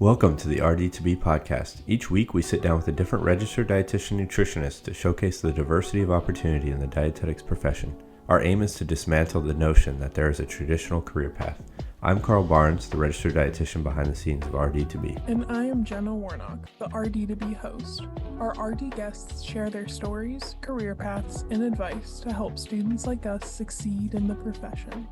Welcome to the RD2BE podcast. Each week we sit down with a different registered dietitian nutritionist to showcase the diversity of opportunity in the dietetics profession. Our aim is to dismantle the notion that there is a traditional career path. I'm Carl Barnes, the registered dietitian behind the scenes of RD2BE. And I am Jenna Warnock, the RD2BE host. Our RD guests share their stories, career paths, and advice to help students like us succeed in the profession.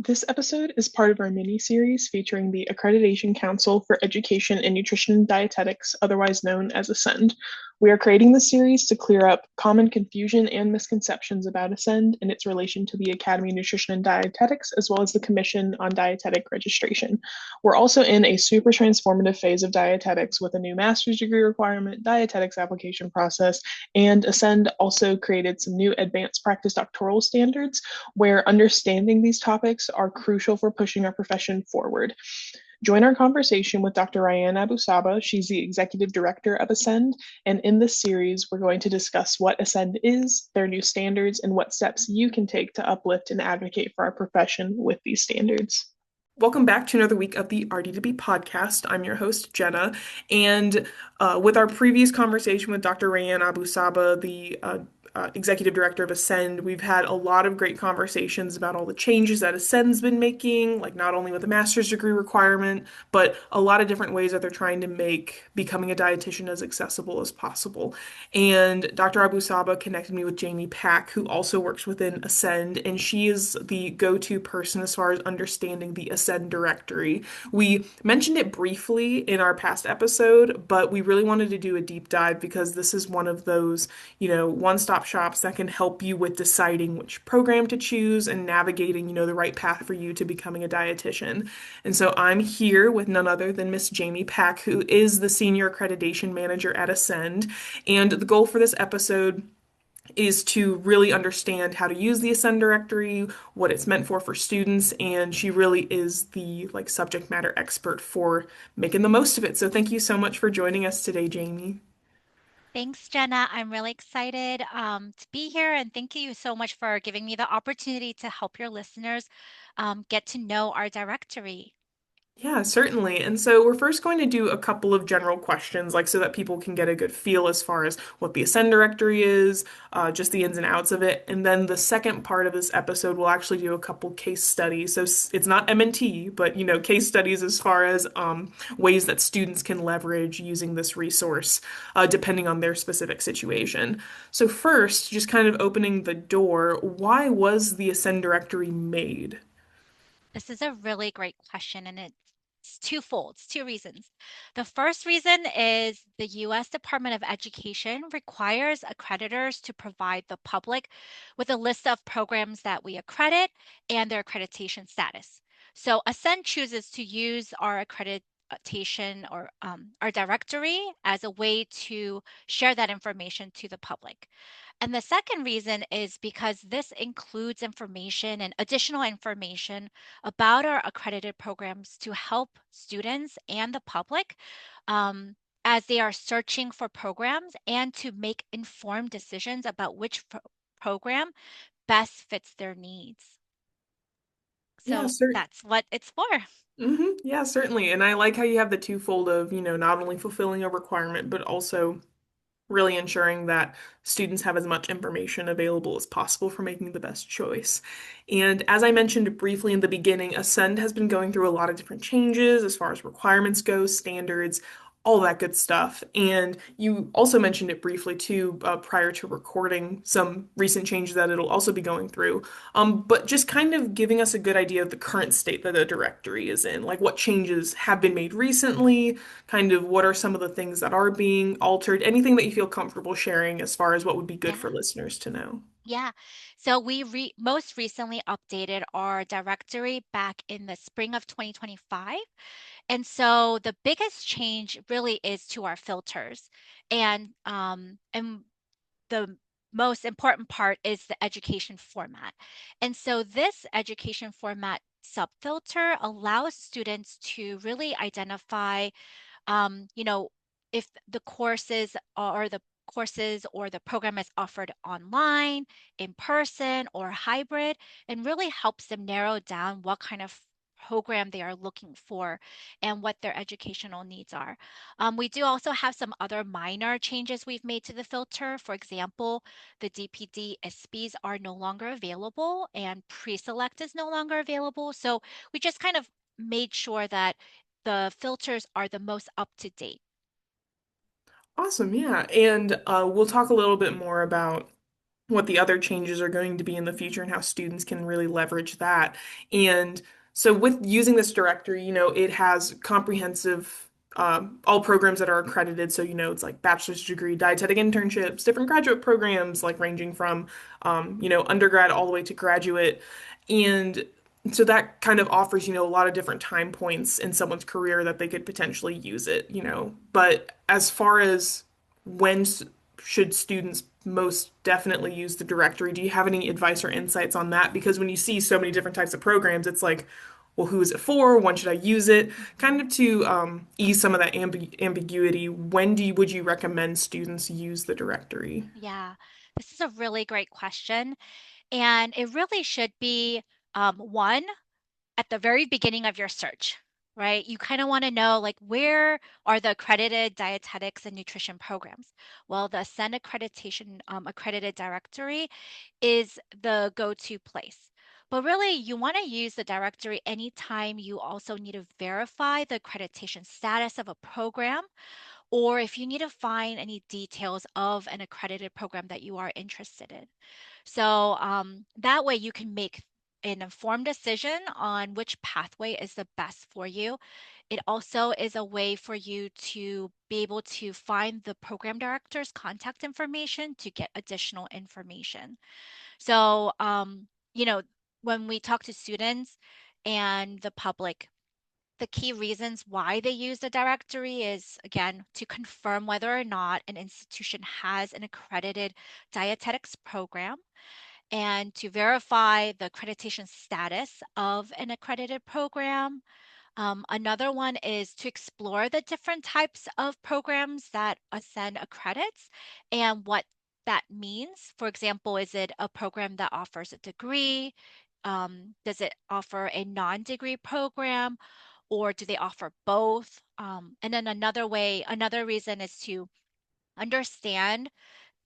This episode is part of our mini-series featuring the Accreditation Council for Education in Nutrition and Dietetics, otherwise known as ACEND. We are creating this series to clear up common confusion and misconceptions about ACEND and its relation to the Academy of Nutrition and Dietetics, as well as the Commission on Dietetic Registration. We're also in a super transformative phase of dietetics with a new master's degree requirement, dietetics application process, and ACEND also created some new advanced practice doctoral standards where understanding these topics are crucial for pushing our profession forward. Join our conversation with Dr. Ryan Abusaba. She's the Executive Director of ACEND, and in this series, we're going to discuss what ACEND is, their new standards, and what steps you can take to uplift and advocate for our profession with these standards. Welcome back to another week of the RD2BE podcast. I'm your host, Jenna, and with our previous conversation with Dr. Ryan Abusaba, the Executive Director of ACEND, we've had a lot of great conversations about all the changes that ACEND's been making, like not only with the master's degree requirement, but a lot of different ways that they're trying to make becoming a dietitian as accessible as possible. And Dr. Abusaba connected me with Jamie Pak, who also works within ACEND, and she is the go-to person as far as understanding the ACEND directory. We mentioned it briefly in our past episode, but we really wanted to do a deep dive because this is one of those, one-stop shops that can help you with deciding which program to choose and navigating, the right path for you to becoming a dietitian. And so I'm here with none other than Miss Jamie Pak, who is the Senior Accreditation Manager at ACEND. And the goal for this episode is to really understand how to use the ACEND directory, what it's meant for students, and she really is the subject matter expert for making the most of it. So thank you so much for joining us today, Jamie. Thanks, Jenna. I'm really excited to be here, and thank you so much for giving me the opportunity to help your listeners get to know our directory. Yeah, certainly. And so we're first going to do a couple of general questions, so that people can get a good feel as far as what the ACEND directory is, just the ins and outs of it. And then the second part of this episode, we'll actually do a couple case studies. So it's not M&T, but, case studies as far as ways that students can leverage using this resource, depending on their specific situation. So first, just kind of opening the door, why was the ACEND directory made? This is a really great question, and it's twofold. It's two reasons. The first reason is the U.S. Department of Education requires accreditors to provide the public with a list of programs that we accredit and their accreditation status. So ACEND chooses to use our accreditation or our directory as a way to share that information to the public. And the second reason is because this includes information and additional information about our accredited programs to help students and the public as they are searching for programs and to make informed decisions about which program best fits their needs. Yeah, So that's what it's for. Yeah, certainly. And I like how you have the twofold of, not only fulfilling a requirement, but also really ensuring that students have as much information available as possible for making the best choice. And as I mentioned briefly in the beginning, ACEND has been going through a lot of different changes as far as requirements go, standards, all that good stuff. And you also mentioned it briefly too, prior to recording some recent changes that it'll also be going through. But just kind of giving us a good idea of the current state that the directory is in, like what changes have been made recently, kind of what are some of the things that are being altered, anything that you feel comfortable sharing as far as what would be good for listeners to know. Yeah. So we most recently updated our directory back in the spring of 2025. And so the biggest change really is to our filters. And the most important part is the education format. And so this education format subfilter allows students to really identify, if the courses or the courses or the program is offered online, in person, or hybrid, and really helps them narrow down what kind of program they are looking for and what their educational needs are. We do also have some other minor changes we've made to the filter. For example, the DPD SPs are no longer available and pre-select is no longer available. So we just kind of made sure that the filters are the most up to date. Awesome, yeah. And we'll talk a little bit more about what the other changes are going to be in the future and how students can really leverage that. And so with using this directory, it has comprehensive all programs that are accredited. So, it's like bachelor's degree, dietetic internships, different graduate programs, like ranging from, undergrad all the way to graduate. And so that kind of offers, a lot of different time points in someone's career that they could potentially use it. But as far as when should students most definitely use the directory? Do you have any advice or insights on that? Because when you see so many different types of programs, it's like, well, who is it for? When should I use it? Kind of to ease some of that ambiguity, would you recommend students use the directory? Yeah, this is a really great question. And it really should be one at the very beginning of your search, right? You kind of want to know like where are the accredited dietetics and nutrition programs? Well, the ACEND Accreditation Accredited Directory is the go-to place. But really, you want to use the directory anytime you also need to verify the accreditation status of a program, or if you need to find any details of an accredited program that you are interested in. So that way you can make an informed decision on which pathway is the best for you. It also is a way for you to be able to find the program director's contact information to get additional information. So, when we talk to students and the public, the key reasons why they use the directory is, again, to confirm whether or not an institution has an accredited dietetics program and to verify the accreditation status of an accredited program. Another one is to explore the different types of programs that ACEND accredits and what that means. For example, is it a program that offers a degree? Does it offer a non-degree program? Or do they offer both? And then another reason is to understand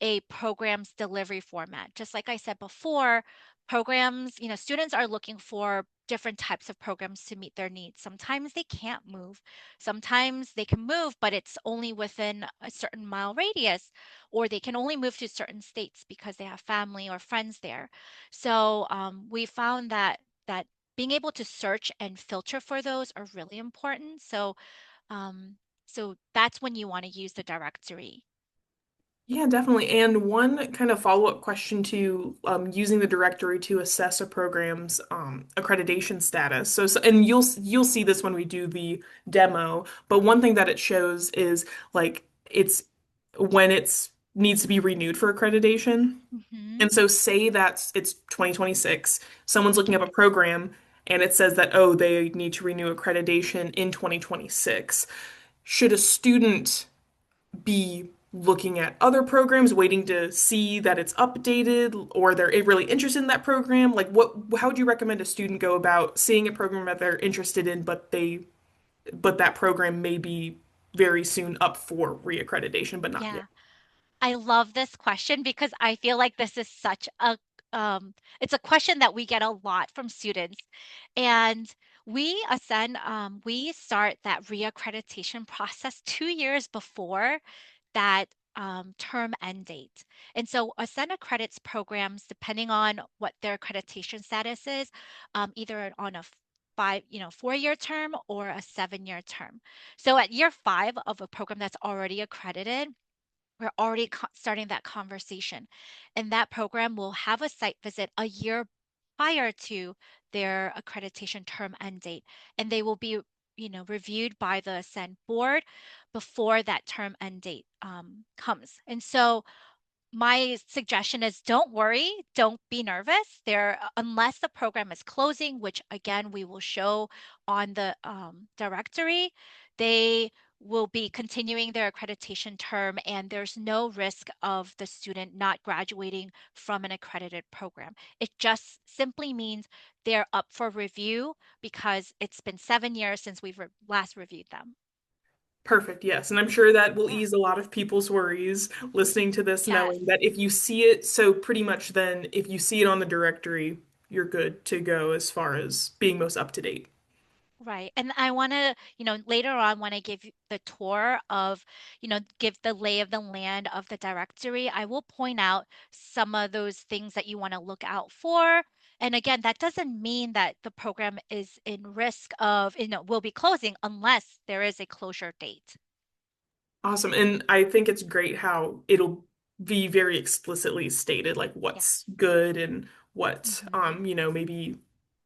a program's delivery format. Just like I said before, students are looking for different types of programs to meet their needs. Sometimes they can't move. Sometimes they can move, but it's only within a certain mile radius, or they can only move to certain states because they have family or friends there. So we found that being able to search and filter for those are really important. Um, so that's when you want to use the directory. Yeah, definitely. And one kind of follow-up question to using the directory to assess a program's accreditation status. And you'll see this when we do the demo. But one thing that it shows is like it's when it's needs to be renewed for accreditation. Hmm. And so say that it's 2026, someone's looking up a program and it says that, oh, they need to renew accreditation in 2026. Should a student be looking at other programs, waiting to see that it's updated, or they're really interested in that program? Like how would you recommend a student go about seeing a program that they're interested in, but that program may be very soon up for reaccreditation, but not yet? Yeah. I love this question because I feel like this is such a it's a question that we get a lot from students. And we start that reaccreditation process 2 years before that term end date. And so Ascend accredits programs depending on what their accreditation status is, either on a 4-year term or a 7-year term. So at year 5 of a program that's already accredited, we're already starting that conversation. And that program will have a site visit a year prior to their accreditation term end date. And they will be, reviewed by the Ascend board before that term end date comes. And so my suggestion is don't worry, don't be nervous. Unless the program is closing, which again we will show on the directory, they will be continuing their accreditation term, and there's no risk of the student not graduating from an accredited program. It just simply means they're up for review because it's been 7 years since we've last reviewed them. Perfect, yes. And I'm sure that will Yeah. ease a lot of people's worries listening to this, Yes. knowing that if you see it, so pretty much then if you see it on the directory, you're good to go as far as being most up to date. Right. And I want to, later on when I give you the tour of, give the lay of the land of the directory, I will point out some of those things that you want to look out for. And again, that doesn't mean that the program is in risk of, will be closing unless there is a closure date. Awesome. And I think it's great how it'll be very explicitly stated, like what's Yes. good and what, Hmm. maybe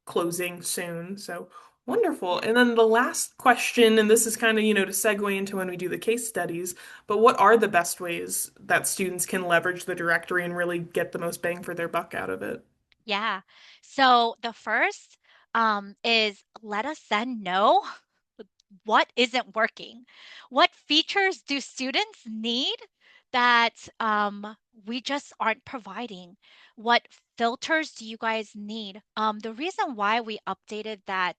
closing soon. So wonderful. Yeah. And then the last question, and this is kind of, to segue into when we do the case studies, but what are the best ways that students can leverage the directory and really get the most bang for their buck out of it? Yeah. So the first is let us then know what isn't working. What features do students need that we just aren't providing? What filters do you guys need? The reason why we updated that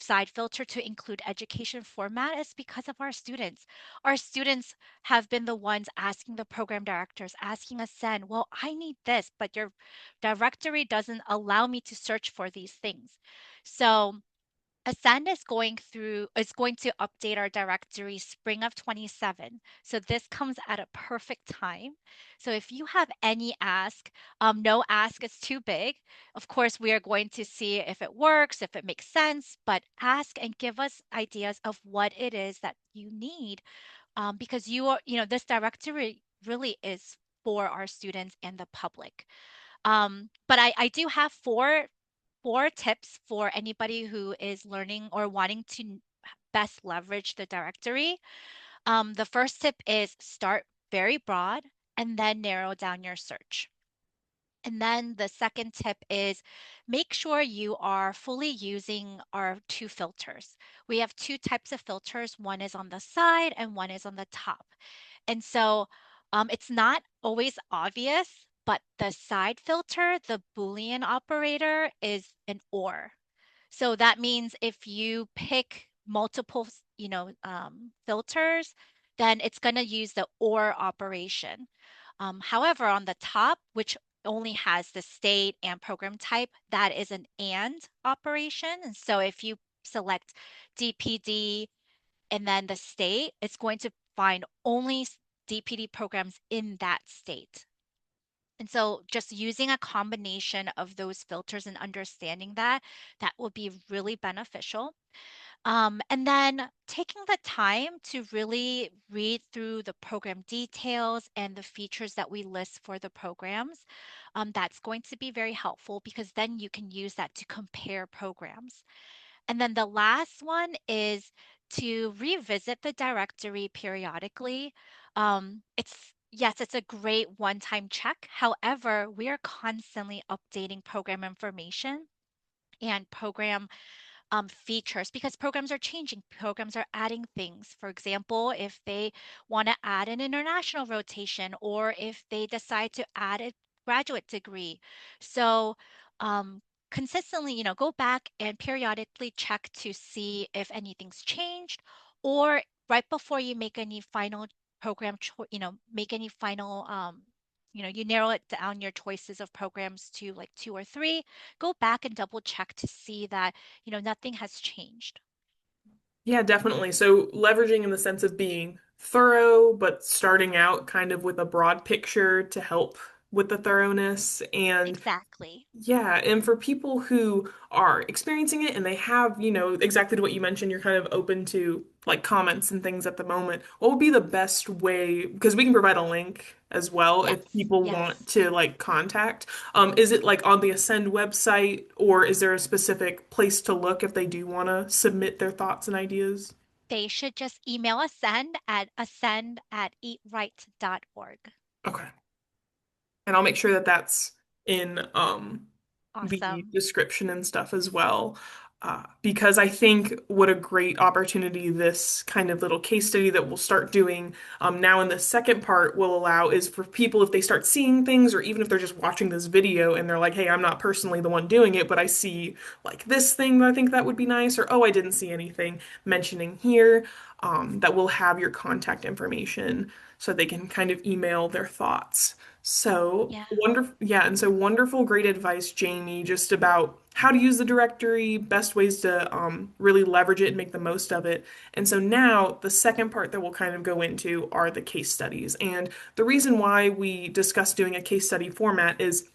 side filter to include education format is because of our students. Our students have been the ones asking the program directors, asking us, send, well, I need this, but your directory doesn't allow me to search for these things. So Ascend is going to update our directory spring of 27. So this comes at a perfect time. So if you have any ask, no ask is too big. Of course, we are going to see if it works, if it makes sense, but ask and give us ideas of what it is that you need. Because this directory really is for our students and the public. But I do have four tips for anybody who is learning or wanting to best leverage the directory. The first tip is start very broad and then narrow down your search. And then the second tip is make sure you are fully using our two filters. We have two types of filters. One is on the side and one is on the top. And so it's not always obvious, but the side filter, the Boolean operator, is an or. So that means if you pick multiple, filters, then it's going to use the or operation. However, on the top, which only has the state and program type, that is an and operation. And so if you select DPD and then the state, it's going to find only DPD programs in that state. And so just using a combination of those filters and understanding that will be really beneficial. And then taking the time to really read through the program details and the features that we list for the programs, that's going to be very helpful because then you can use that to compare programs. And then the last one is to revisit the directory periodically. Yes, it's a great one-time check. However, we are constantly updating program information and program features because programs are changing, programs are adding things. For example, if they want to add an international rotation or if they decide to add a graduate degree. So, consistently, go back and periodically check to see if anything's changed or right before you make any final make any final you narrow it down your choices of programs to like two or three, go back and double check to see that nothing has changed. Yeah, definitely. So leveraging in the sense of being thorough, but starting out kind of with a broad picture to help with the thoroughness. And Exactly. yeah, and for people who are experiencing it and they have, exactly what you mentioned, you're kind of open to like comments and things at the moment. What would be the best way? Because we can provide a link as well Yes. if people want Yes. to like contact. Is it like on the Ascend website or is there a specific place to look if they do want to submit their thoughts and ideas? They should just email ascend@eatright.org. Okay. And I'll make sure that that's in the Awesome. description and stuff as well. Because I think what a great opportunity this kind of little case study that we'll start doing now in the second part will allow is for people, if they start seeing things, or even if they're just watching this video and they're like, hey, I'm not personally the one doing it, but I see like this thing that I think that would be nice, or oh, I didn't see anything mentioning here, that will have your contact information so they can kind of email their thoughts. So Yeah. wonderful, yeah, and so wonderful, great advice, Jamie, just about how to use the directory, best ways to really leverage it and make the most of it. And so now the second part that we'll kind of go into are the case studies. And the reason why we discuss doing a case study format is,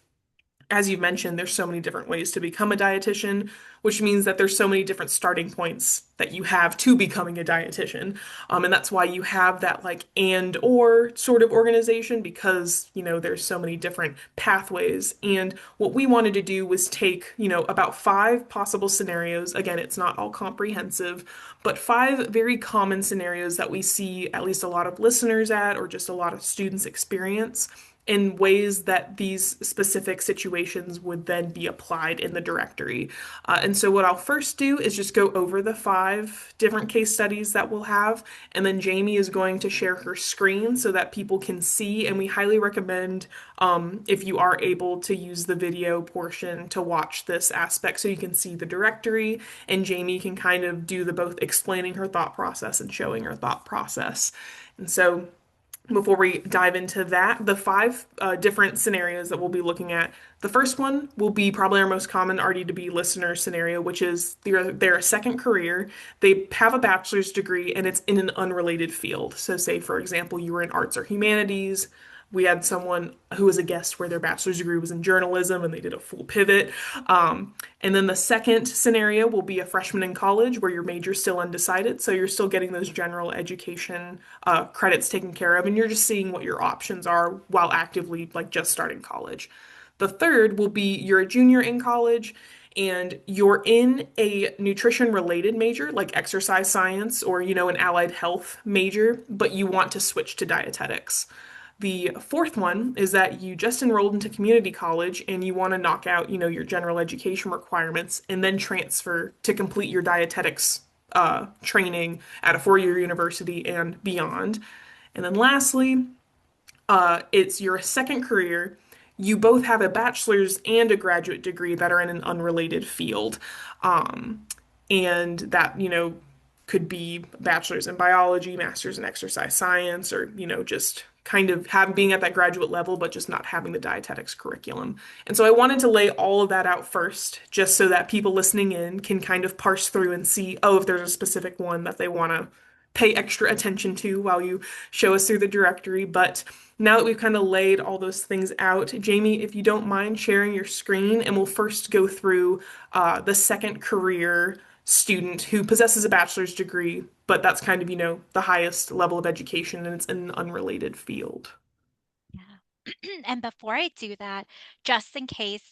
as you mentioned, there's so many different ways to become a dietitian, which means that there's so many different starting points that you have to becoming a dietitian. And that's why you have that like and or sort of organization because, there's so many different pathways. And what we wanted to do was take, about five possible scenarios. Again, it's not all comprehensive, but five very common scenarios that we see at least a lot of listeners at or just a lot of students experience in ways that these specific situations would then be applied in the directory. And so, what I'll first do is just go over the five different case studies that we'll have, and then Jamie is going to share her screen so that people can see. And we highly recommend, if you are able to use the video portion to watch this aspect so you can see the directory, and Jamie can kind of do the both explaining her thought process and showing her thought process. And so, before we dive into that, the five different scenarios that we'll be looking at. The first one will be probably our most common RD2BE listener scenario, which is they're a second career. They have a bachelor's degree and it's in an unrelated field. So, say, for example, you were in arts or humanities. We had someone who was a guest where their bachelor's degree was in journalism and they did a full pivot. And then the second scenario will be a freshman in college where your major's still undecided. So you're still getting those general education credits taken care of and you're just seeing what your options are while actively like just starting college. The third will be you're a junior in college and you're in a nutrition related major like exercise science or an allied health major, but you want to switch to dietetics. The fourth one is that you just enrolled into community college and you want to knock out, your general education requirements and then transfer to complete your dietetics training at a four-year university and beyond. And then lastly, it's your second career. You both have a bachelor's and a graduate degree that are in an unrelated field. And that, could be bachelor's in biology, master's in exercise science, or, just kind of being at that graduate level, but just not having the dietetics curriculum. And so I wanted to lay all of that out first, just so that people listening in can kind of parse through and see, oh, if there's a specific one that they want to pay extra attention to while you show us through the directory. But now that we've kind of laid all those things out, Jamie, if you don't mind sharing your screen, and we'll first go through the second career student who possesses a bachelor's degree, but that's kind of, the highest level of education and it's in an unrelated field. Yeah. And before I do that, just in case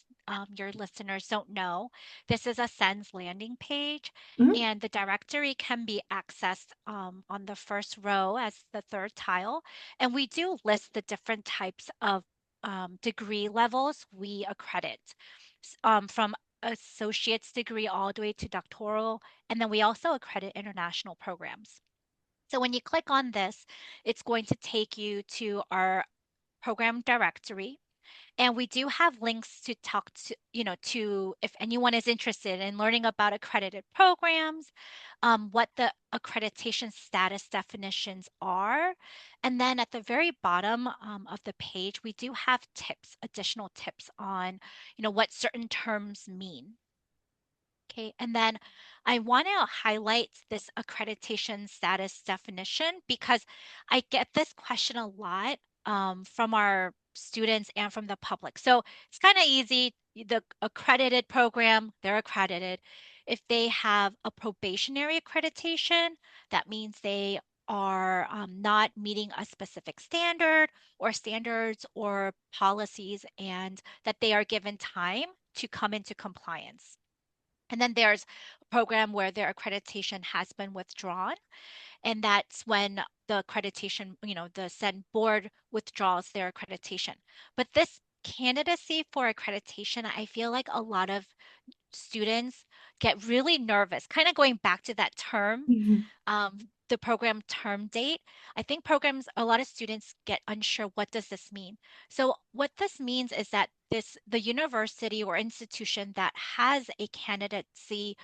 your listeners don't know, this is ACEND's landing page, Mhm. and the directory can be accessed on the first row as the third tile. And we do list the different types of degree levels we accredit, from associate's degree all the way to doctoral. And then we also accredit international programs. So when you click on this, it's going to take you to our program directory. And we do have links to talk to, to if anyone is interested in learning about accredited programs, what the accreditation status definitions are. And then at the very bottom of the page, we do have tips, additional tips on, what certain terms mean. Okay, and then I want to highlight this accreditation status definition because I get this question a lot from our students and from the public. So it's kind of easy. The accredited program, they're accredited. If they have a probationary accreditation, that means they are not meeting a specific standard or standards or policies, and that they are given time to come into compliance. And then there's a program where their accreditation has been withdrawn, and that's when the accreditation, the SEND board withdraws their accreditation. But this candidacy for accreditation, I feel like a lot of students get really nervous, kind of going back to that term, Mhm. um, the program term date. I think programs, a lot of students get unsure, what does this mean? So what this means is that the university or institution that has a candidacy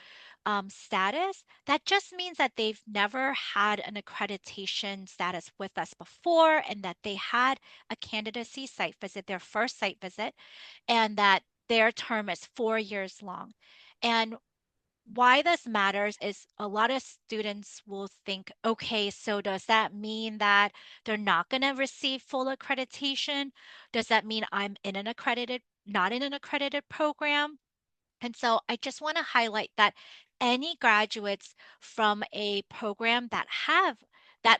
status, that just means that they've never had an accreditation status with us before, and that they had a candidacy site visit, their first site visit, and that their term is 4 years long. And why this matters is a lot of students will think, okay, so does that mean that they're not going to receive full accreditation? Does that mean I'm not in an accredited program? And so I just want to highlight that any graduates from a program that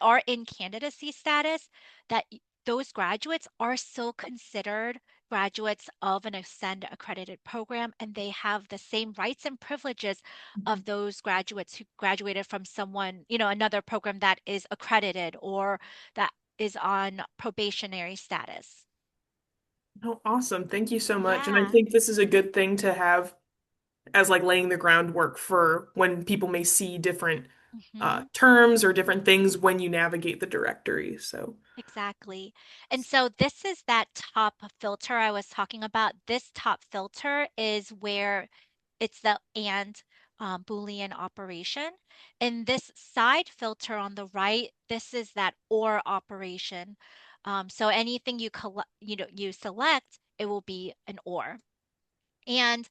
are in candidacy status, that those graduates are still considered graduates of an ACEND accredited program, and they have the same rights and privileges of those graduates who graduated from another program that is accredited or that is on probationary status. Oh, awesome. Thank you so much. And I Yeah. think this is a good thing to have as like laying the groundwork for when people may see different Mhm. terms or different things when you navigate the directory. So, Exactly. And so this is that top filter I was talking about. This top filter is where it's the and Boolean operation. And this side filter on the right, this is that or operation. So anything you select, it will be an or. And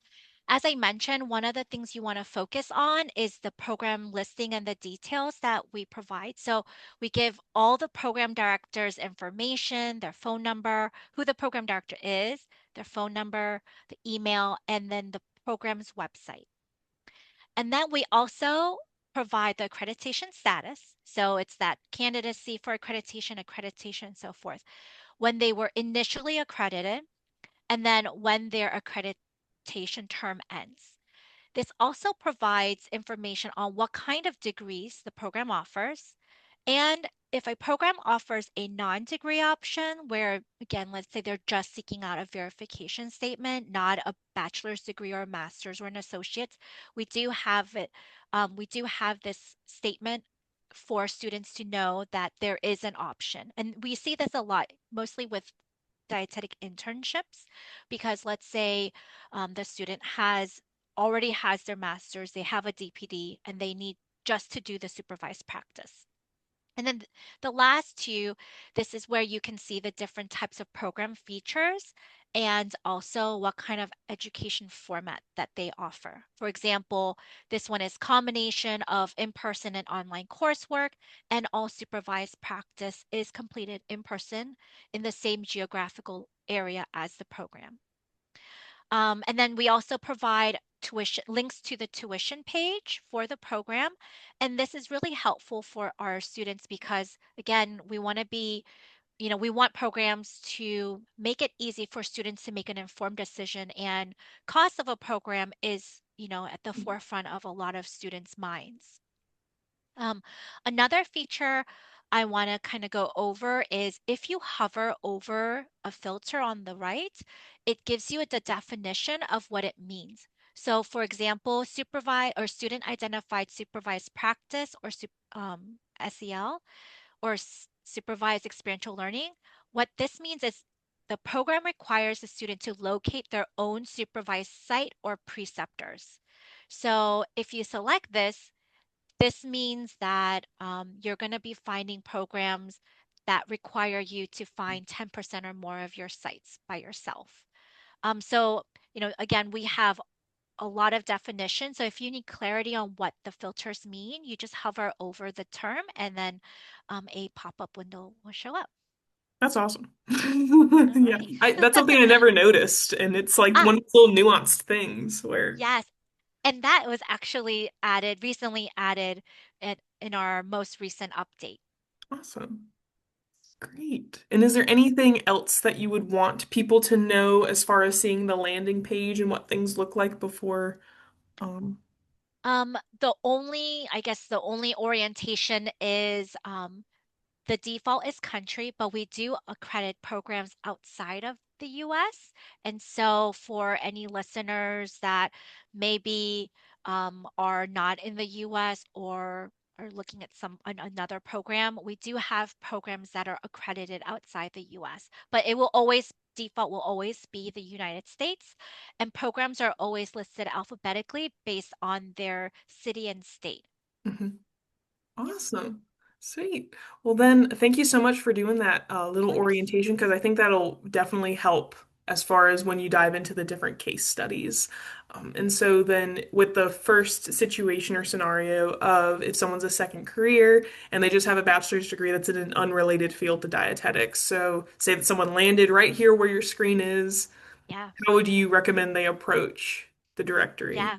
as I mentioned, one of the things you want to focus on is the program listing and the details that we provide. So we give all the program directors information, their phone number, who the program director is, their phone number, the email, and then the program's website. And then we also provide the accreditation status. So it's that candidacy for accreditation, and so forth. When they were initially accredited, and then when their accreditation term ends. This also provides information on what kind of degrees the program offers. And if a program offers a non-degree option, where again, let's say they're just seeking out a verification statement, not a bachelor's degree or a master's or an associate's, we do have this statement for students to know that there is an option. And we see this a lot, mostly with dietetic internships, because let's say the student already has their master's, they have a DPD, and they need just to do the supervised practice. And then the last two, this is where you can see the different types of program features and also what kind of education format that they offer. For example, this one is combination of in-person and online coursework, and all supervised practice is completed in person in the same geographical area as the program. And then we also provide tuition links to the tuition page for the program. And this is really helpful for our students because, again, we want programs to make it easy for students to make an informed decision. And cost of a program is, at the forefront of a lot of students' minds. Um, Another feature I want to kind of go over is if you hover over a filter on the right, it gives you the definition of what it means. So, for example, supervised or student identified supervised practice or SEL or supervised experiential learning. What this means is the program requires the student to locate their own supervised site or preceptors. So, if you select this means that you're going to be finding programs that require you to find 10% or more of your sites by yourself. So, again, we have a lot of definitions. So if you need clarity on what the filters mean, you just hover over the term and then a pop-up window will show up. that's awesome. All Yeah, right. that's something I never noticed, and it's like Ah, one of those little nuanced things where yes. And that was actually recently added in our most recent update. awesome. Great. And is there anything else that you would want people to know as far as seeing the landing page and what things look like before? Um, I guess the only orientation is the default is country, but we do accredit programs outside of the US. And so for any listeners that maybe are not in the US or are looking at another program, we do have programs that are accredited outside the US, but it will always default will always be the United States, and programs are always listed alphabetically based on their city and state. Mhm. Yep, Awesome. Sweet. Well, then, thank you so much for doing that of little course. orientation because I think that'll definitely help as far as when you dive into the different case studies. And so then with the first situation or scenario of if someone's a second career and they just have a bachelor's degree that's in an unrelated field to dietetics. So say that someone landed right here where your screen is, Yeah, how would you recommend they approach the directory? yeah.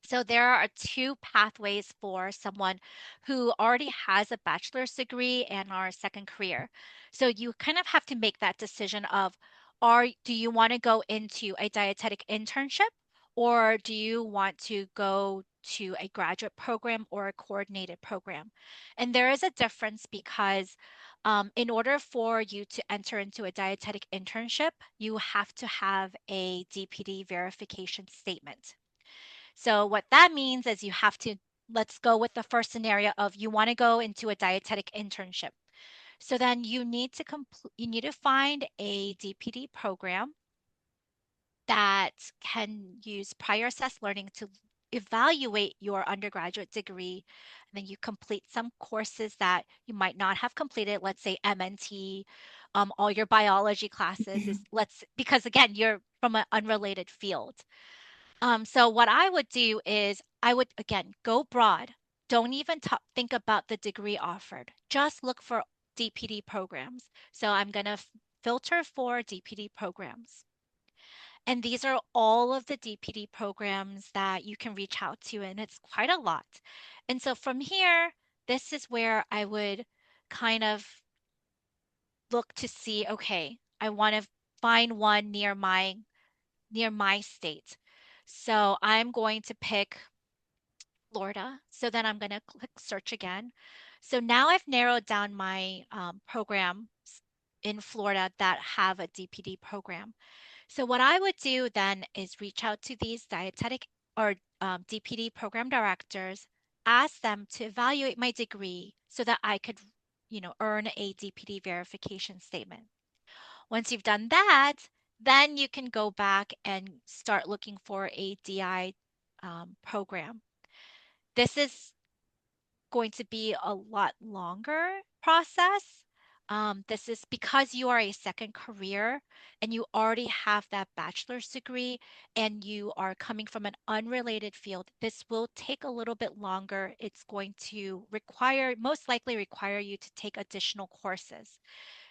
So there are two pathways for someone who already has a bachelor's degree and are a second career. So you kind of have to make that decision of do you want to go into a dietetic internship or do you want to go to a graduate program or a coordinated program? And there is a difference because in order for you to enter into a dietetic internship, you have to have a DPD verification statement. So what that means is you have to, let's go with the first scenario of you want to go into a dietetic internship. So then you need to find a DPD program that can use prior assessed learning to evaluate your undergraduate degree. And then you complete some courses that you might not have completed, let's say MNT, all your biology classes is because again, you're from an unrelated field. So what I would do is I would again go broad. Don't even think about the degree offered. Just look for DPD programs. So I'm going to filter for DPD programs. And these are all of the DPD programs that you can reach out to, and it's quite a lot. And so from here, this is where I would kind of look to see, okay, I want to find one near my state. So I'm going to pick Florida. So then I'm going to click search again. So now I've narrowed down my programs in Florida that have a DPD program. So what I would do then is reach out to these dietetic or DPD program directors, ask them to evaluate my degree so that I could, earn a DPD verification statement. Once you've done that, then you can go back and start looking for a DI program. This is going to be a lot longer process. This is because you are a second career and you already have that bachelor's degree and you are coming from an unrelated field. This will take a little bit longer. It's going to most likely require you to take additional courses.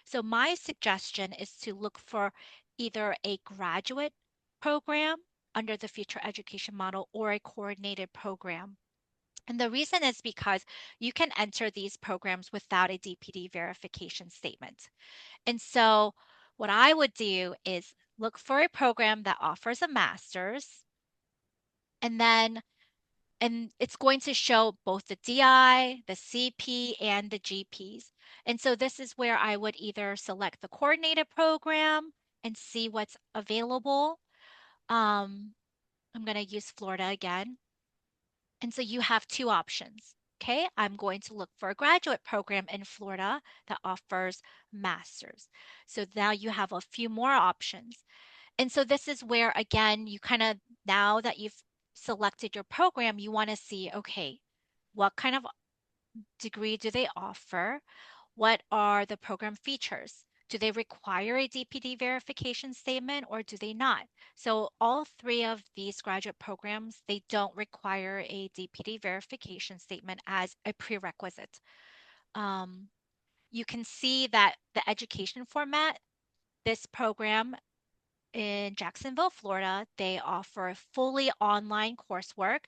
So my suggestion is to look for either a graduate program under the future education model or a coordinated program. And the reason is because you can enter these programs without a DPD verification statement. And so what I would do is look for a program that offers a master's and then it's going to show both the DI, the CP, and the GPs. And so this is where I would either select the coordinated program and see what's available. I'm going to use Florida again. And so you have two options. Okay, I'm going to look for a graduate program in Florida that offers masters. So now you have a few more options. And so this is where, again, you kind of, now that you've selected your program, you want to see, okay, what kind of degree do they offer? What are the program features? Do they require a DPD verification statement or do they not? So all three of these graduate programs, they don't require a DPD verification statement as a prerequisite. Um, you can see that the education format, this program in Jacksonville, Florida, they offer fully online coursework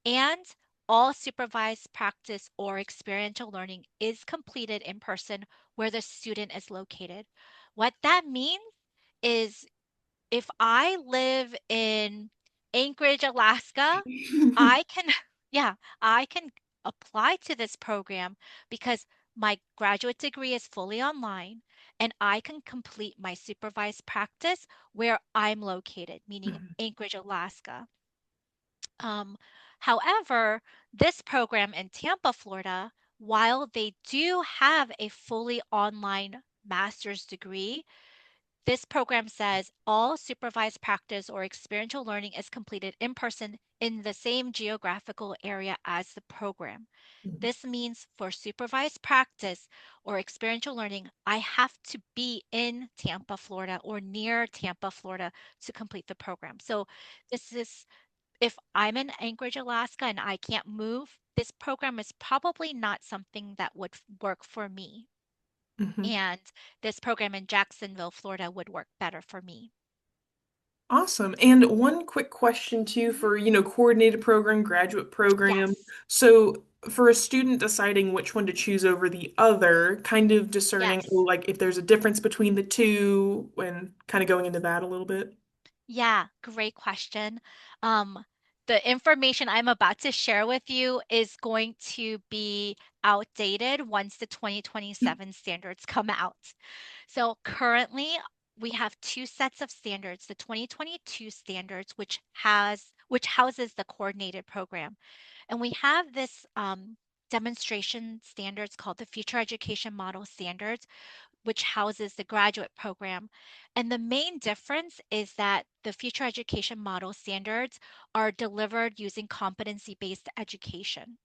and all supervised practice or experiential learning is completed in person where the student is located. What that means is if I live in Anchorage, Alaska, I can, yeah, I can apply to this program because my graduate degree is fully online and I can complete my supervised practice where I'm located, meaning Anchorage, Alaska. Um, However, this program in Tampa, Florida, while they do have a fully online master's degree, this program says all supervised practice or experiential learning is completed in person in the same geographical area as the program. Mhm. This means for supervised practice or experiential learning, I have to be in Tampa, Florida, or near Tampa, Florida to complete the program. So this is, if I'm in Anchorage, Alaska, and I can't move, this program is probably not something that would work for me. Mhm. And this program in Jacksonville, Florida would work better for me. Awesome. And one quick question too Mhm. for, coordinated program, graduate program. Yes. So for a student deciding which one to choose over the other, kind of discerning, Yes. like if there's a difference between the two and kind of going into that a little bit. Yeah, great question. Um, the information I'm about to share with you is going to be outdated once the 2027 standards come out. So currently, we have two sets of standards, the 2022 standards, which houses the coordinated program. And we have this demonstration standards called the Future Education Model Standards, which houses the graduate program. And the main difference is that the future education model standards are delivered using competency based education.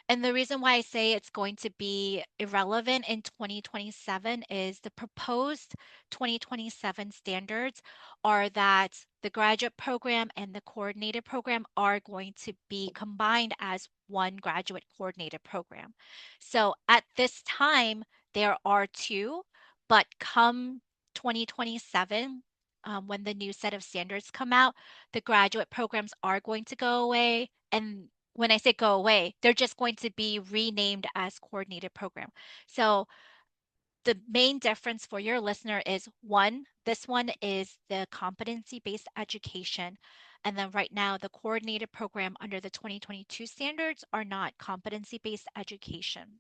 And the reason why I say it's going to be irrelevant in 2027 is the proposed 2027 standards are that the graduate program and the coordinated program are going to be combined as one graduate coordinated program. So at this time, there are two, but come 2027, when the new set of standards come out, the graduate programs are going to go away, and when I say go away, they're just going to be renamed as coordinated program. So the main difference for your listener is one, this one is the competency-based education. And then right now, the coordinated program under the 2022 standards are not competency-based education.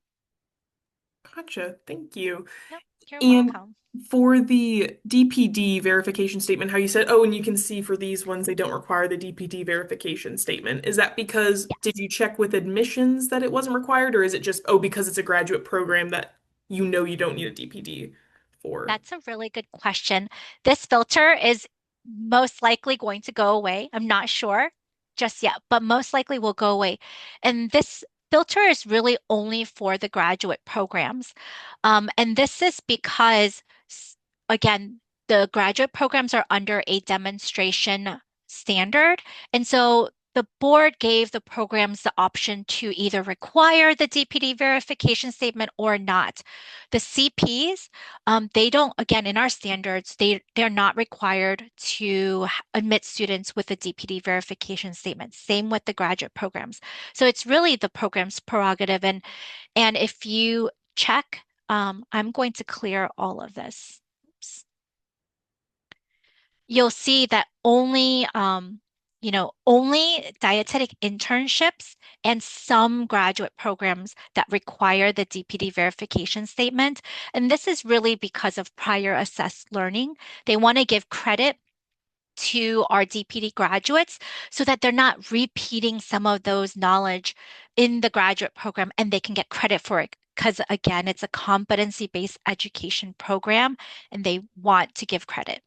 Gotcha. Thank you. Yep, you're And welcome. for the DPD verification statement, how you said, oh, and you can see for these ones, they don't require the DPD verification statement. Is that because did Yes. you check with admissions that it wasn't required, or is it just, oh, because it's a graduate program that you don't need a DPD for? That's a really good question. This filter is most likely going to go away. I'm not sure just yet, but most likely will go away. And this filter is really only for the graduate programs. And this is because, again, the graduate programs are under a demonstration standard. And so the board gave the programs the option to either require the DPD verification statement or not. The CPs, they don't, again, in our standards, they're not required to admit students with a DPD verification statement. Same with the graduate programs. So it's really the program's prerogative. And if you check, I'm going to clear all of this. Oops. You'll see that only dietetic internships and some graduate programs that require the DPD verification statement. And this is really because of prior assessed learning. They want to give credit to our DPD graduates so that they're not repeating some of those knowledge in the graduate program and they can get credit for it. Because again, it's a competency-based education program and they want to give credit.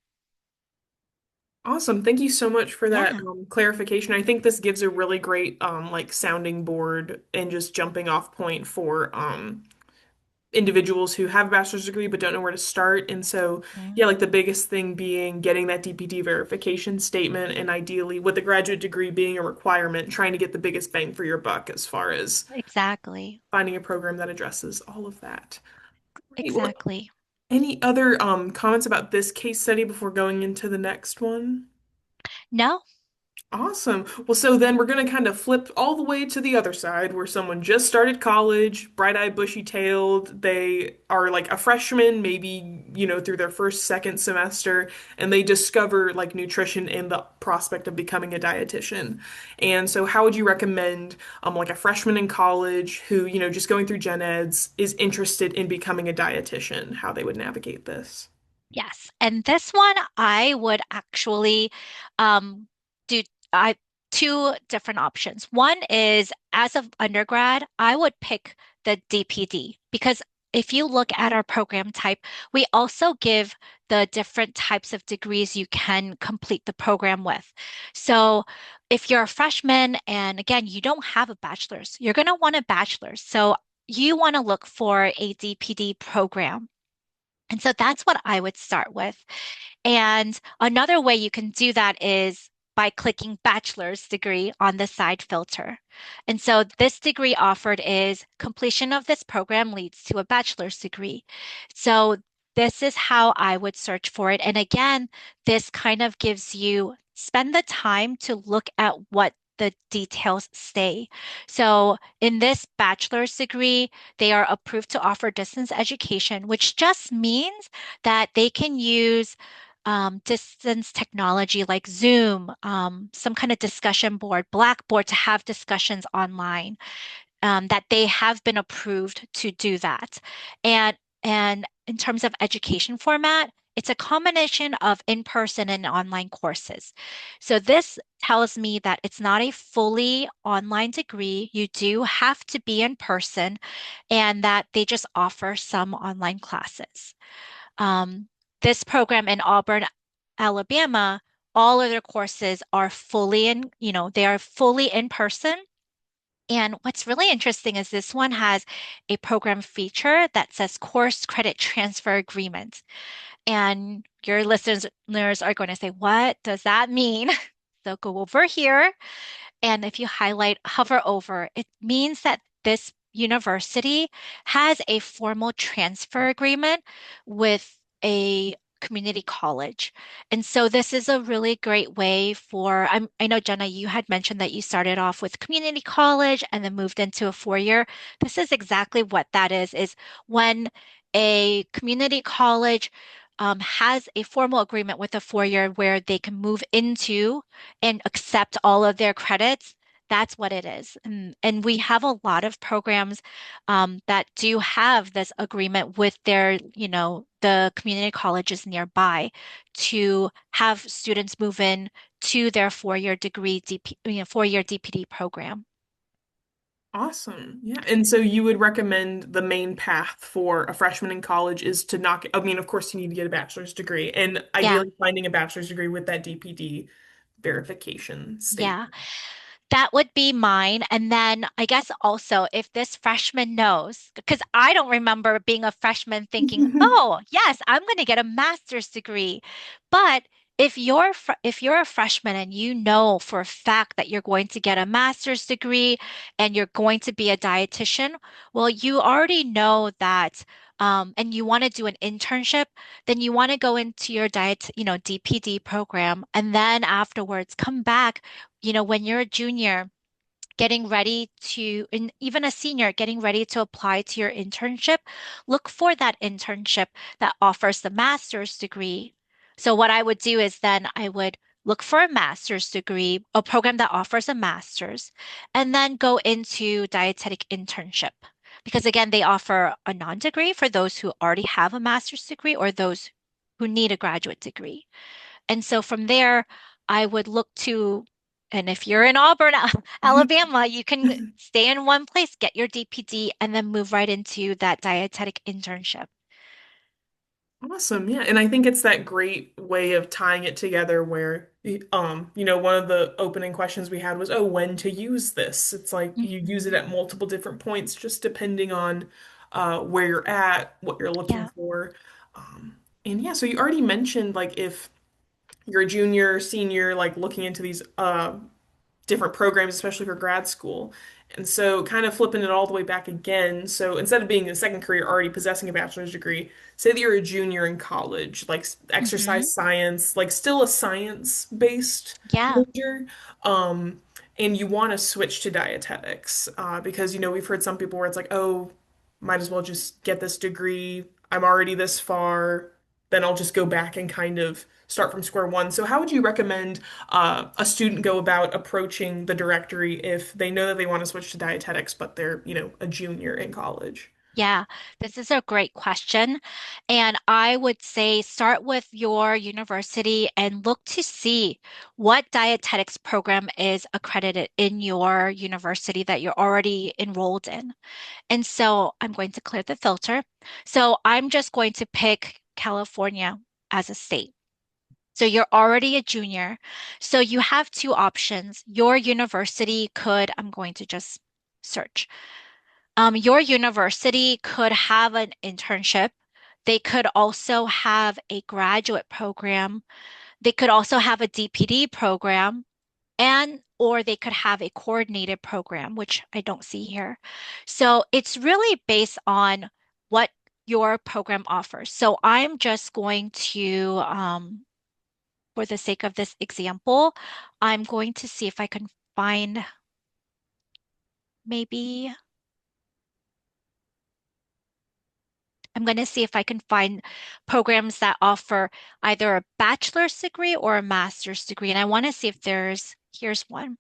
Awesome. Thank you so much for that Yeah, clarification. I think this gives a really great like sounding board and just jumping off point for individuals who have a bachelor's degree but don't know where to start. And so, mhm, yeah, like the biggest thing being getting that DPD verification statement and ideally with a graduate degree being a requirement, trying to get the biggest bang for your buck as far as exactly. finding a program that addresses all of that. Great. Well, Exactly. any other comments about this case study before going into the next one? No, Awesome. Well, so then we're going to kind of flip all the way to the other side where someone just started college, bright-eyed, bushy-tailed. They are like a freshman, maybe, through their first, second semester, and they discover like nutrition and the prospect of becoming a dietitian. And so how would you recommend like a freshman in college who, just going through gen eds is interested in becoming a dietitian, how they would navigate this? yes. And this one I would actually um do. two different options. One is as of undergrad, I would pick the DPD because if you look at our program type, we also give the different types of degrees you can complete the program with. So if you're a freshman and again, you don't have a bachelor's, you're going to want a bachelor's. So you want to look for a DPD program. And so that's what I would start with. And another way you can do that is by clicking bachelor's degree on the side filter. And so this degree offered is completion of this program leads to a bachelor's degree. So this is how I would search for it. And again, this kind of gives you spend the time to look at what the details say. So in this bachelor's degree, they are approved to offer distance education, which just means that they can use distance technology like Zoom, some kind of discussion board, Blackboard to have discussions online, that they have been approved to do that. And and in terms of education format, it's a combination of in-person and online courses. So this tells me that it's not a fully online degree. You do have to be in person and that they just offer some online classes. Um, this program in Auburn, Alabama, all of their courses are fully they are fully in person. And what's really interesting is this one has a program feature that says course credit transfer agreement. And your listeners are going to say, what does that mean? So go over here and if you hover over, it means that this university has a formal transfer agreement with a community college. And so this is a really great way for, I know, Jenna, you had mentioned that you started off with community college and then moved into a four-year. This is exactly what that is when a community college has a formal agreement with a four-year where they can move into and accept all of their credits, that's what it is. And we have a lot of programs that do have this agreement with the community colleges nearby to have students move in to their four-year degree four-year DPD program. Awesome. Yeah. And so you would recommend the main path for a freshman in college is to not get, I mean, of course, you need to get a bachelor's degree and Yeah, ideally finding a bachelor's degree with that DPD verification yeah. statement. That would be mine. And then I guess also if this freshman knows, because I don't remember being a freshman thinking, oh, yes, I'm going to get a master's degree. But if you're a freshman and you know for a fact that you're going to get a master's degree and you're going to be a dietitian, well, you already know that and you want to do an internship, then you want to go into your DPD program and then afterwards come back when you're a junior, getting ready to, and even a senior, getting ready to apply to your internship, look for that internship that offers the master's degree. So what I would do is then I would look for a master's degree, a program that offers a master's, and then go into dietetic internship. Because again, they offer a non-degree for those who already have a master's degree or those who need a graduate degree. And so from there, I would look to, and if you're in Auburn, Alabama, you can stay in one place, get your DPD, and then move right into that dietetic internship. Awesome. Yeah. And I think it's that great way of tying it together where, one of the opening questions we had was, oh, when to use this? It's like you use it Mhm. at multiple different points, just depending on where you're at, what you're looking Yeah. for. And yeah, so you already mentioned like if you're a junior, senior, like looking into these different programs, especially for grad school. And so, kind of flipping it all the way back again. So, instead of being in a second career already possessing a bachelor's degree, say that you're a junior in college, like Hmm. exercise science, like still a science-based Yeah. major, um, and you want to switch to dietetics, because, we've heard some people where it's like, oh, might as well just get this degree. I'm already this far. Then I'll just go back and kind of start from square one. So, how would you recommend a student go about approaching the directory if they know that they want to switch to dietetics, but they're, a junior in college? Yeah, this is a great question. And I would say start with your university and look to see what dietetics program is accredited in your university that you're already enrolled in. And so I'm going to clear the filter. So I'm just going to pick California as a state. So you're already a junior. So you have two options. Your university could, I'm going to just search. Your university could have an internship. They could also have a graduate program. They could also have a DPD program and or they could have a coordinated program, which I don't see here. So it's really based on what your program offers. So I'm just going to, for the sake of this example, I'm going to see if I can find maybe I'm going to see if I can find programs that offer either a bachelor's degree or a master's degree. And I want to see if here's one.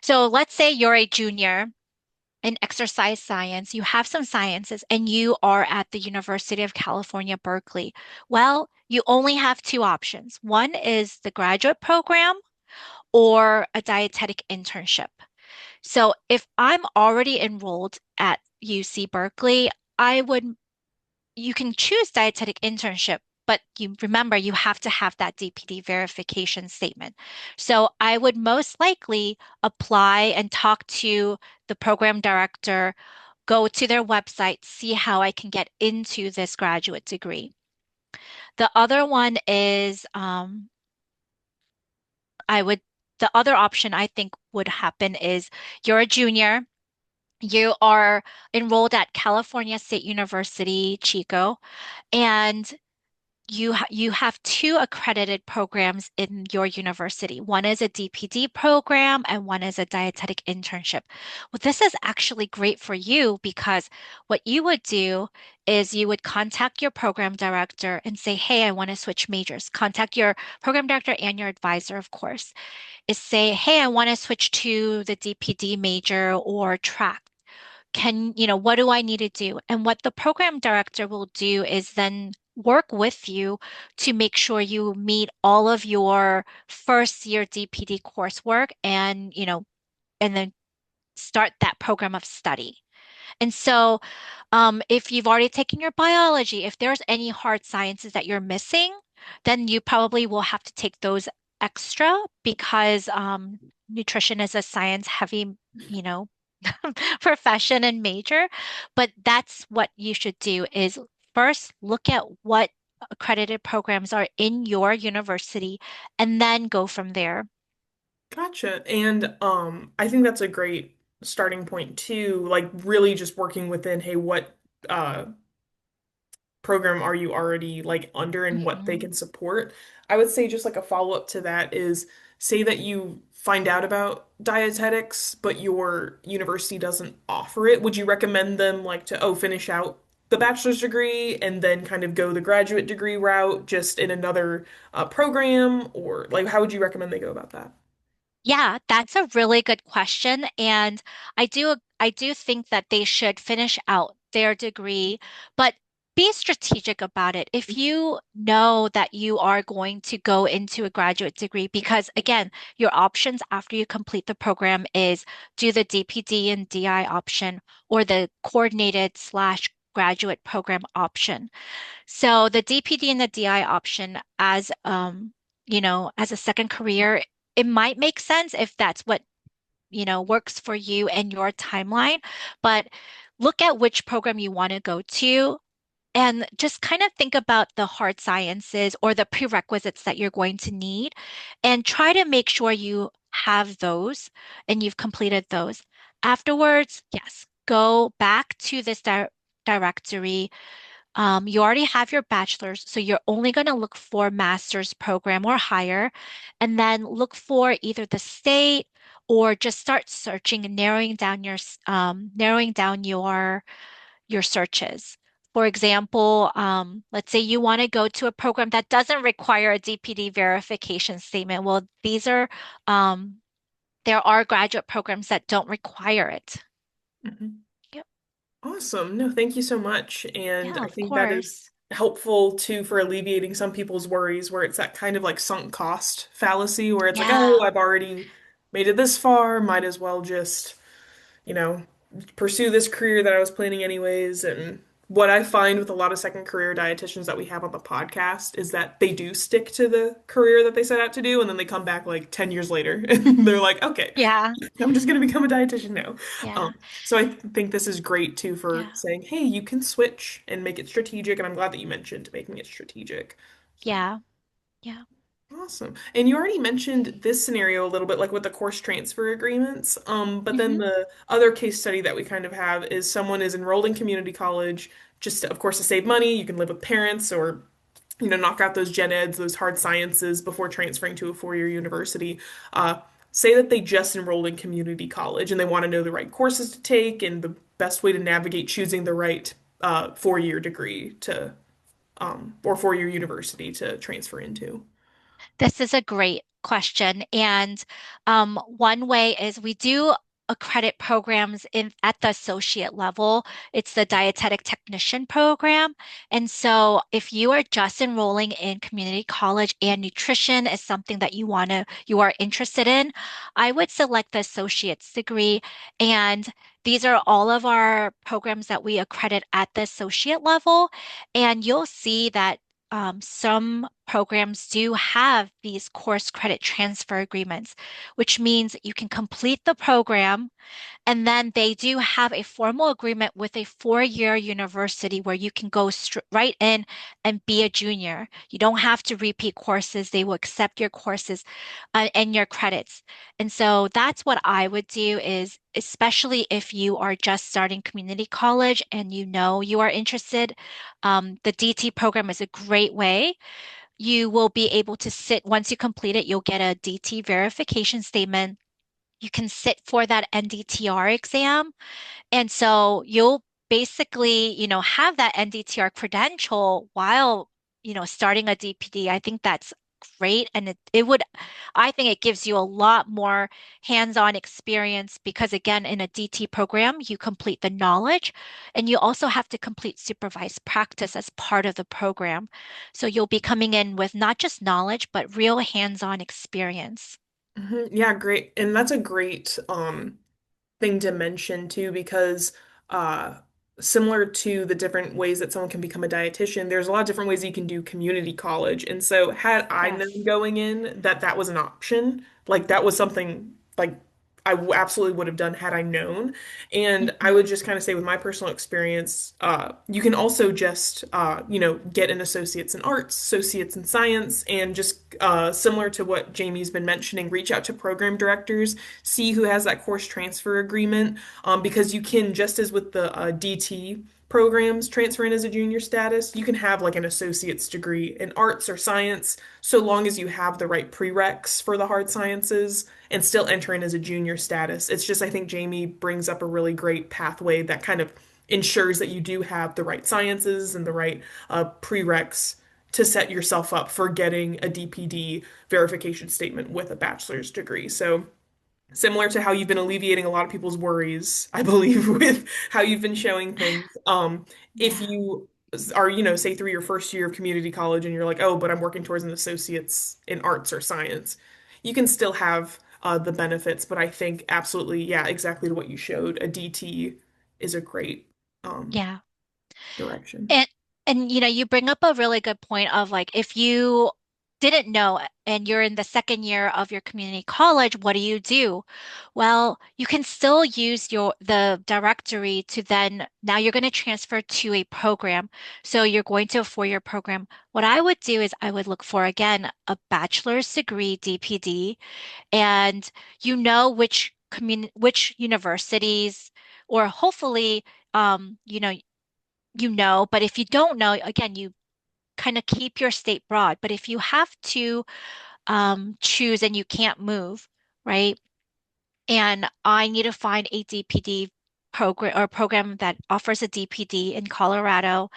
So let's say you're a junior in exercise science, you have some sciences, and you are at the University of California, Berkeley. Well, you only have two options. One is the graduate program or a dietetic internship. So if I'm already enrolled at UC Berkeley, I would you can choose dietetic internship, but you remember you have to have that DPD verification statement. So I would most likely apply and talk to the program director, go to their website, see how I can get into this graduate degree. The other one is I would the other option I think would happen is you're a junior, you are enrolled at California State University, Chico, and you have two accredited programs in your university. One is a DPD program and one is a dietetic internship. Well, this is actually great for you because what you would do is you would contact your program director and say, "Hey, I want to switch majors." Contact your program director and your advisor, of course. Is say, "Hey, I want to switch to the DPD major or track. What do I need to do?" And what the program director will do is then work with you to make sure you meet all of your first year DPD coursework and then start that program of study. And so, if you've already taken your biology, if there's any hard sciences that you're missing, then you probably will have to take those extra because nutrition is a science heavy, you know, profession and major. But that's what you should do is first look at what accredited programs are in your university and then go from there. Gotcha. And I think that's a great starting point too, like really just working within, hey, what uh program are you already like under and what they Mhm. can support. I would say just like a follow-up to that is say that you find out about dietetics, but your university doesn't offer it. Would you recommend them like to, oh, finish out the bachelor's degree and then kind of go the graduate degree route just in another program? Or like how would you recommend they go about that? Yeah, that's a really good question. And I do think that they should finish out their degree, but be strategic about it. If you know that you are going to go into a graduate degree, because again, your options after you complete the program is do the DPD and DI option or the coordinated slash graduate program option. So the DPD and the DI option as a second career, it might make sense if that's what, works for you and your timeline, but look at which program you want to go to and just kind of think about the hard sciences or the prerequisites that you're going to need and try to make sure you have those and you've completed those. Afterwards, yes, go back to this directory, you already have your bachelor's, so you're only going to look for master's program or higher, and then look for either the state or just start searching and narrowing down your searches. For example, let's say you want to go to a program that doesn't require a DPD verification statement. Well, there are graduate programs that don't require it. Mhm. Yep. Awesome. No, thank you so much. And Yeah, I of think that is course. helpful too for alleviating some people's worries where it's that kind of like sunk cost fallacy where it's like, oh, Yeah. I've already made it this far, might as well just, you know, pursue this career that I was planning anyways. And what I find with a lot of second career dietitians that we have on the podcast is that they do stick to the career that they set out to do, and then they come back like 10 years later and they're like, okay, Yeah. I'm just going to become a dietitian now. Yeah. Um, so I think this is great too for Yeah. saying, hey, you can switch and make it strategic. And I'm glad that you mentioned making it strategic. So Yeah. Yeah. awesome. And you already mentioned this scenario a little bit, like with the course transfer agreements. But then Hmm. the other case study that we kind of have is someone is enrolled in community college, just of course to save money. You can live with parents or knock out those gen eds, those hard sciences before transferring to a four-year university. Uh, Say that they just enrolled in community college and they want to know the right courses to take and the best way to navigate choosing the right four-year degree to or four-year university to transfer into. This is a great question. And one way is we do accredit programs in at the associate level. It's the dietetic technician program. And so if you are just enrolling in community college and nutrition is something that you are interested in, I would select the associate's degree. And these are all of our programs that we accredit at the associate level. And you'll see that some programs do have these course credit transfer agreements, which means you can complete the program and then they do have a formal agreement with a four-year university where you can go right in and be a junior. You don't have to repeat courses. They will accept your courses and your credits. And so that's what I would do is, especially if you are just starting community college and you know you are interested, the DT program is a great way. You will be able to sit, once you complete it, you'll get a DT verification statement. You can sit for that NDTR exam. And so you'll basically, have that NDTR credential while, starting a DPD. I think that's great. And I think it gives you a lot more hands-on experience because again, in a DT program, you complete the knowledge and you also have to complete supervised practice as part of the program. So you'll be coming in with not just knowledge, but real hands-on experience. Mhm. Yeah, great. And that's a great thing to mention too, because uh, similar to the different ways that someone can become a dietitian, there's a lot of different ways you can do community college. And so, had I known Yes. going in that that was an option, like that was something like absolutely would have done had I known. And I Mhm. would just kind of say, with my personal experience, you can also just, get an associate's in arts, associate's in science, and just similar to what Jamie's been mentioning, reach out to program directors, see who has that course transfer agreement, because you can, just as with the DT programs transfer in as a junior status, you can have like an associate's degree in arts or science, so long as you have the right prereqs for the hard sciences and still enter in as a junior status. It's just, I think Jamie brings up a really great pathway that kind of ensures that you do have the right sciences and the right prereqs to set yourself up for getting a DPD verification statement with a bachelor's degree. So similar to how you've been alleviating a lot of people's worries, I believe, with how you've been showing things. If Yeah. you are, say through your first year of community college and you're like, oh, but I'm working towards an associate's in arts or science, you can still have the benefits. But I think absolutely, yeah, exactly to what you showed, a DT is a great um, Yeah. direction. And you bring up a really good point of like if you didn't know and you're in the second year of your community college, what do you do? Well, you can still use the directory to then now you're going to transfer to a program. So you're going to a four-year program. What I would do is I would look for again a bachelor's degree DPD and which universities or hopefully but if you don't know, again, you kind of keep your state broad. But if you have to choose and you can't move, right? And I need to find a DPD program that offers a DPD in Colorado,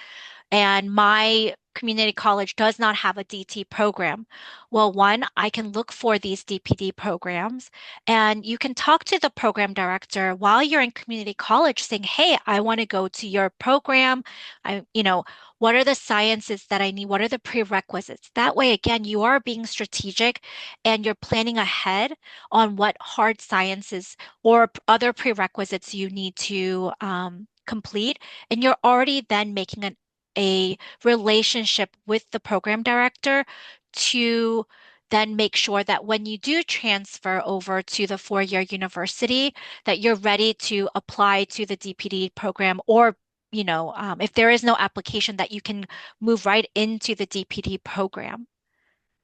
and my community college does not have a DT program. Well, one, I can look for these DPD programs, and you can talk to the program director while you're in community college saying, hey, I want to go to your program. What are the sciences that I need? What are the prerequisites? That way, again, you are being strategic and you're planning ahead on what hard sciences or other prerequisites you need to complete. And you're already then making a relationship with the program director to then make sure that when you do transfer over to the four-year university, that you're ready to apply to the DPD program, or if there is no application, that you can move right into the DPD program.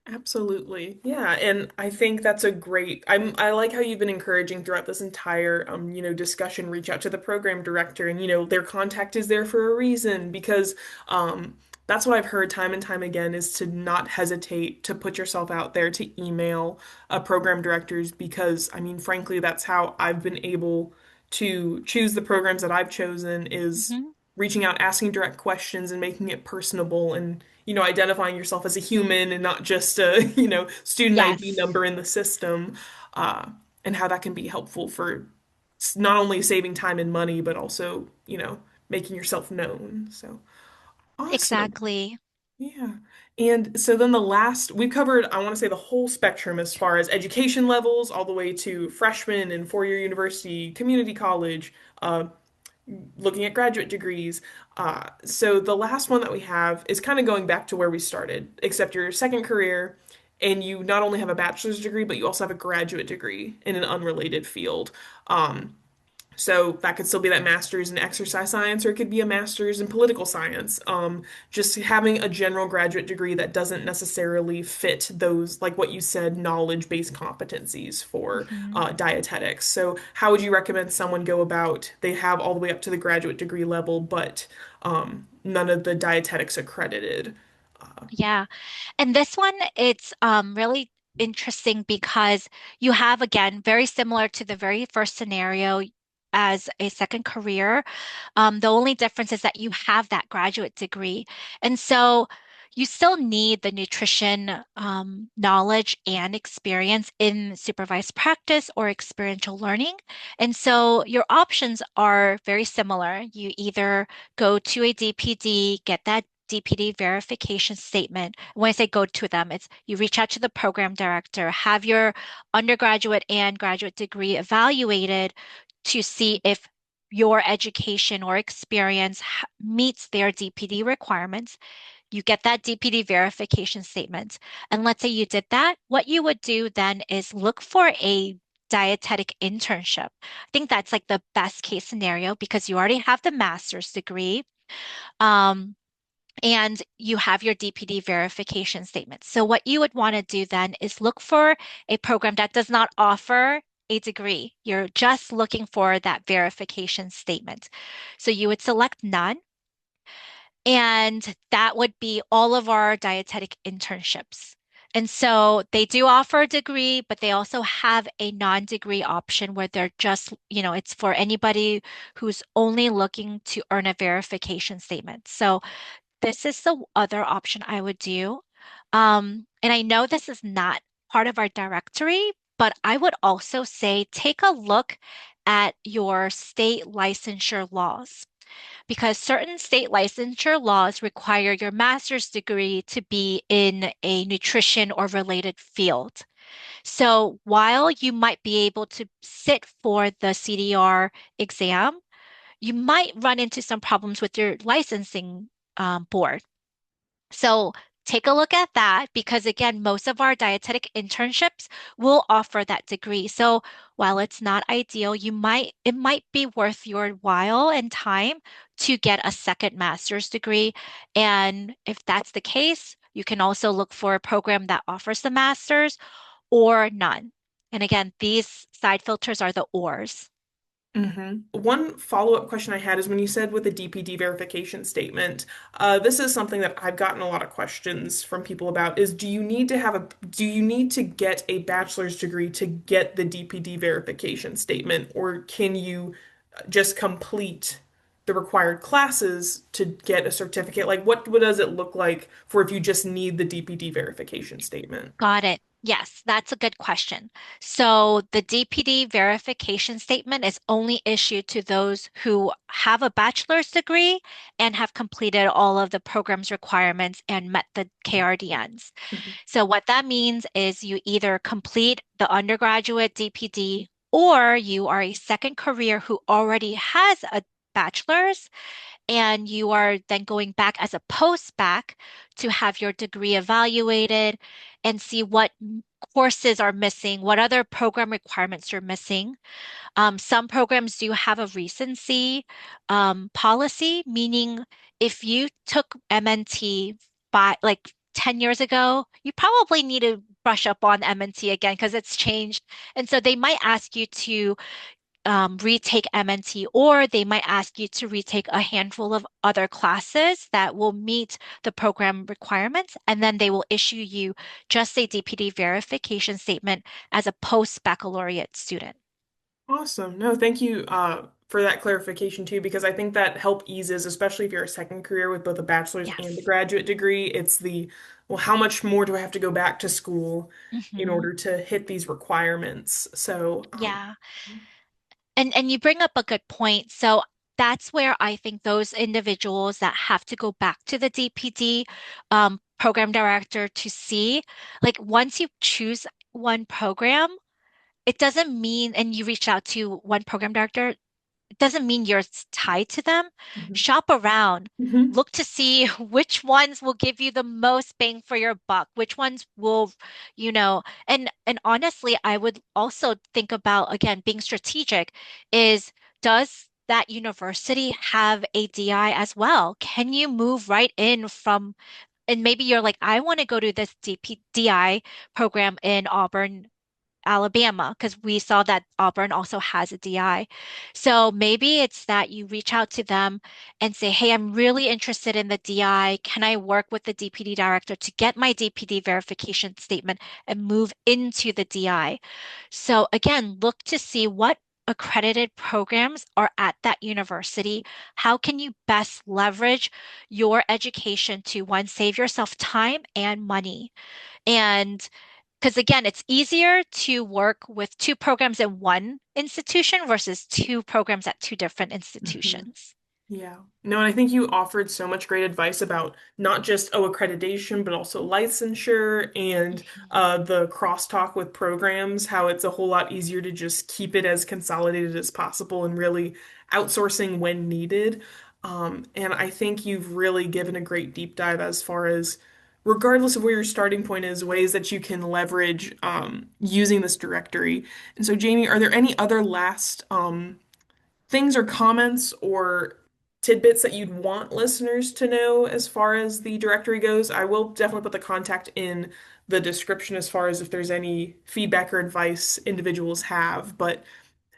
Absolutely. Yeah, and I think that's a great I like how you've been encouraging throughout this entire discussion, reach out to the program director, and their contact is there for a reason, because that's what I've heard time and time again, is to not hesitate to put yourself out there, to email program directors, because I mean frankly that's how I've been able to choose the programs that I've chosen, is Mhm. reaching out, asking direct questions, and making it personable, and identifying yourself as a human and not just a, student ID Yes, number in the system, uh, and how that can be helpful for not only saving time and money, but also, making yourself known. So awesome. exactly. Yeah. And so then we've covered, I want to say, the whole spectrum as far as education levels, all the way to freshman and four-year university, community college, looking at graduate degrees. So the last one that we have is kind of going back to where we started, except your second career, and you not only have a bachelor's degree, but you also have a graduate degree in an unrelated field. So that could still be that master's in exercise science, or it could be a master's in political science. Just having a general graduate degree that doesn't necessarily fit those, like what you said, knowledge-based competencies for Mhm. dietetics. So how would you recommend someone go about? They have all the way up to the graduate degree level, but none of the dietetics accredited. Yeah. And this one, it's really interesting because you have, again, very similar to the very first scenario as a second career. The only difference is that you have that graduate degree. And so you still need the nutrition knowledge and experience in supervised practice or experiential learning. And so your options are very similar. You either go to a DPD, get that DPD verification statement. When I say go to them, it's you reach out to the program director, have your undergraduate and graduate degree evaluated to see if your education or experience meets their DPD requirements. You get that DPD verification statement. And let's say you did that, what you would do then is look for a dietetic internship. I think that's like the best case scenario because you already have the master's degree. Um, and you have your DPD verification statement. So what you would want to do then is look for a program that does not offer a degree. You're just looking for that verification statement. So you would select none, and that would be all of our dietetic internships. And so they do offer a degree, but they also have a non-degree option where they're just, it's for anybody who's only looking to earn a verification statement. So this is the other option I would do. And I know this is not part of our directory, but I would also say take a look at your state licensure laws because certain state licensure laws require your master's degree to be in a nutrition or related field. So while you might be able to sit for the CDR exam, you might run into some problems with your licensing board. So take a look at that because again, most of our dietetic internships will offer that degree. So while it's not ideal, it might be worth your while and time to get a second master's degree. And if that's the case, you can also look for a program that offers the master's or none. And again, these side filters are the ors. One follow-up question I had is when you said with the DPD verification statement, this is something that I've gotten a lot of questions from people about, is do you need to get a bachelor's degree to get the DPD verification statement, or can you just complete the required classes to get a certificate? Like, what does it look like for if you just need the DPD verification statement? Got it. Yes, that's a good question. So the DPD verification statement is only issued to those who have a bachelor's degree and have completed all of the program's requirements and met the KRDNs. Mhm. So what that means is you either complete the undergraduate DPD or you are a second career who already has a bachelor's and you are then going back as a post-bac to have your degree evaluated and see what courses are missing, what other program requirements you're missing. Some programs do have a recency policy, meaning if you took MNT by like 10 years ago, you probably need to brush up on MNT again because it's changed. And so they might ask you to retake MNT, or they might ask you to retake a handful of other classes that will meet the program requirements, and then they will issue you just a DPD verification statement as a post-baccalaureate student. Awesome. No, thank you for that clarification too, because I think that help eases, especially if you're a second career with both a bachelor's and a Yes. graduate degree. It's well, how much more do I have to go back to school in Hmm. order to hit these requirements? So, Yeah. And you bring up a good point. So that's where I think those individuals that have to go back to the DPD program director to see, like once you choose one program, it doesn't mean, and you reach out to one program director, it doesn't mean you're tied to them. mhm. Shop around. Mhm. Look to see which ones will give you the most bang for your buck, which ones will, and honestly, I would also think about, again, being strategic is does that university have a DI as well? Can you move right in from, and maybe you're like, I want to go to this DI program in Auburn, Alabama, because we saw that Auburn also has a DI. So maybe it's that you reach out to them and say, hey, I'm really interested in the DI. Can I work with the DPD director to get my DPD verification statement and move into the DI? So again, look to see what accredited programs are at that university. How can you best leverage your education to, one, save yourself time and money? And because again, it's easier to work with two programs in one institution versus two programs at two different Mhm. institutions. Yeah. No, and I think you offered so much great advice about not just accreditation, but also licensure and Mhm. the crosstalk with programs, how it's a whole lot easier to just keep it as consolidated as possible and really outsourcing when needed. And I think you've really given a great deep dive as far as, regardless of where your starting point is, ways that you can leverage using this directory. And so, Jamie, are there any other last things or comments or tidbits that you'd want listeners to know as far as the directory goes? I will definitely put the contact in the description as far as if there's any feedback or advice individuals have, but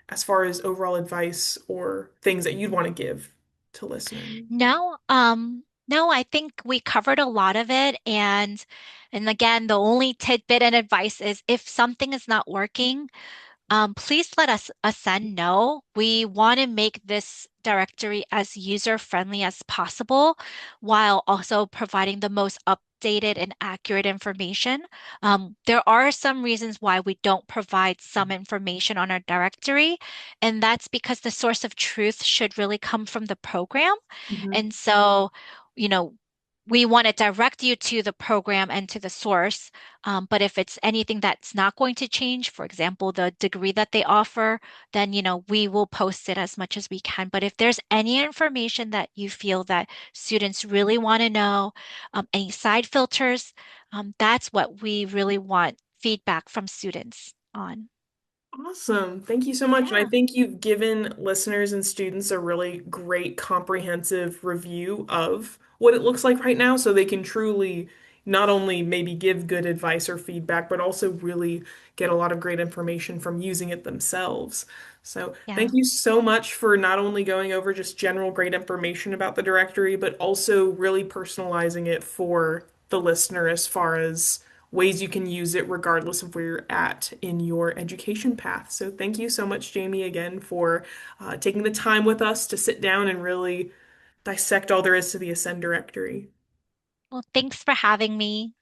as far as overall advice or things that you'd want to give to listeners. No, I think we covered a lot of it. And again, the only tidbit and advice is if something is not working, please let us ACEND know. We want to make this directory as user-friendly as possible while also providing the most updated and accurate information. There are some reasons why we don't provide some information on our directory, and that's because the source of truth should really come from the program. Mhm. And so, you know, we want to direct you to the program and to the source. But if it's anything that's not going to change, for example, the degree that they offer, then, we will post it as much as we can. But if there's any information that you feel that students really want to know, any side filters, that's what we really want feedback from students on. Awesome. Thank you so much. And I Yeah. think you've given listeners and students a really great comprehensive review of what it looks like right now so they can truly not only maybe give good advice or feedback, but also really get a lot of great information from using it themselves. So thank Yeah. you so much for not only going over just general great information about the directory, but also really personalizing it for the listener as far as ways you can use it regardless of where you're at in your education path. So thank you so much, Jamie, again for taking the time with us to sit down and really dissect all there is to the ACEND directory. Well, thanks for having me.